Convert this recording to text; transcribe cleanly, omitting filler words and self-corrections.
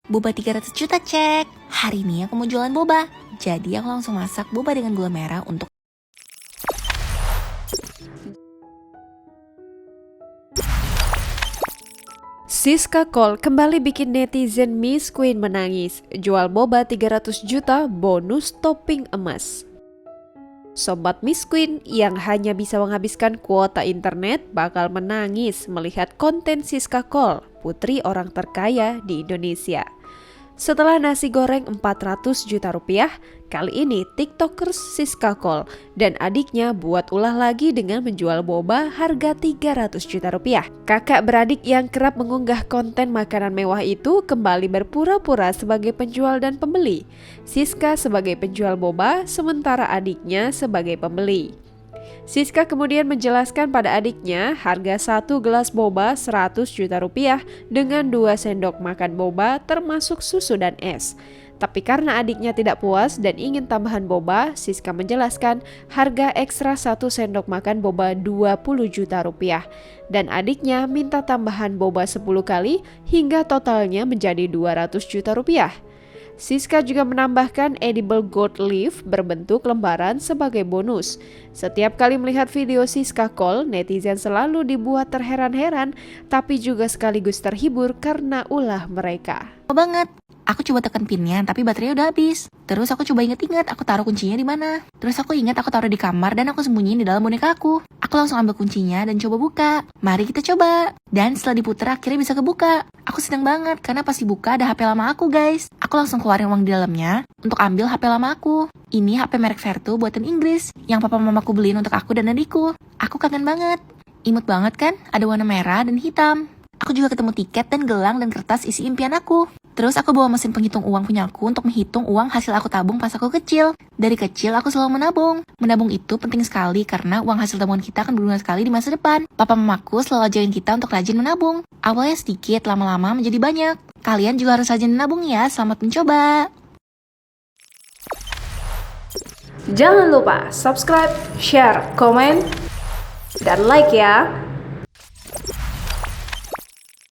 Boba 300 juta cek. Hari ini aku mau jualan boba. Jadi aku langsung masak boba dengan gula merah untuk Siska Cole kembali bikin netizen Miss Queen menangis. Jual boba 300 juta bonus topping emas. Sobat Miss Queen yang hanya bisa menghabiskan kuota internet bakal menangis melihat konten Siska Cole, putri orang terkaya di Indonesia. Setelah nasi goreng 400 juta rupiah, kali ini tiktokers Siska Cole dan adiknya buat ulah lagi dengan menjual boba harga 300 juta rupiah. Kakak beradik yang kerap mengunggah konten makanan mewah itu kembali berpura-pura sebagai penjual dan pembeli. Siska sebagai penjual boba, sementara adiknya sebagai pembeli. Siska kemudian menjelaskan pada adiknya harga satu gelas boba 100 juta rupiah dengan 2 sendok makan boba termasuk susu dan es. Tapi karena adiknya tidak puas dan ingin tambahan boba, Siska menjelaskan harga ekstra 1 sendok makan boba 20 juta rupiah. Dan adiknya minta tambahan boba 10 kali hingga totalnya menjadi 200 juta rupiah. Siska juga menambahkan edible gold leaf berbentuk lembaran sebagai bonus. Setiap kali melihat video Siska Cole, netizen selalu dibuat terheran-heran, tapi juga sekaligus terhibur karena ulah mereka. banget. Aku coba tekan pinnya, tapi baterainya udah habis. Terus aku coba inget-inget aku taruh kuncinya di mana. Terus aku ingat aku taruh di kamar dan aku sembunyiin di dalam boneka aku. Aku langsung ambil kuncinya dan coba buka. Mari kita coba. Dan setelah diputar akhirnya bisa kebuka. Aku seneng banget karena pas dibuka ada HP lama aku guys. Aku langsung keluarin uang di dalamnya untuk ambil HP lama aku. Ini HP merek Vertu buatan Inggris yang papa mamaku beliin untuk aku dan adikku. Aku kangen banget. Imut banget kan? Ada warna merah dan hitam. Aku juga ketemu tiket dan gelang dan kertas isi impian aku. Terus aku bawa mesin penghitung uang punya aku untuk menghitung uang hasil aku tabung pas aku kecil. Dari kecil aku selalu menabung. Menabung itu penting sekali karena uang hasil tabungan kita akan berguna sekali di masa depan. Papa mamaku selalu ajarin kita untuk rajin menabung. Awalnya sedikit, lama-lama menjadi banyak. Kalian juga harus rajin menabung ya. Selamat mencoba. Jangan lupa subscribe, share, komen, dan like ya.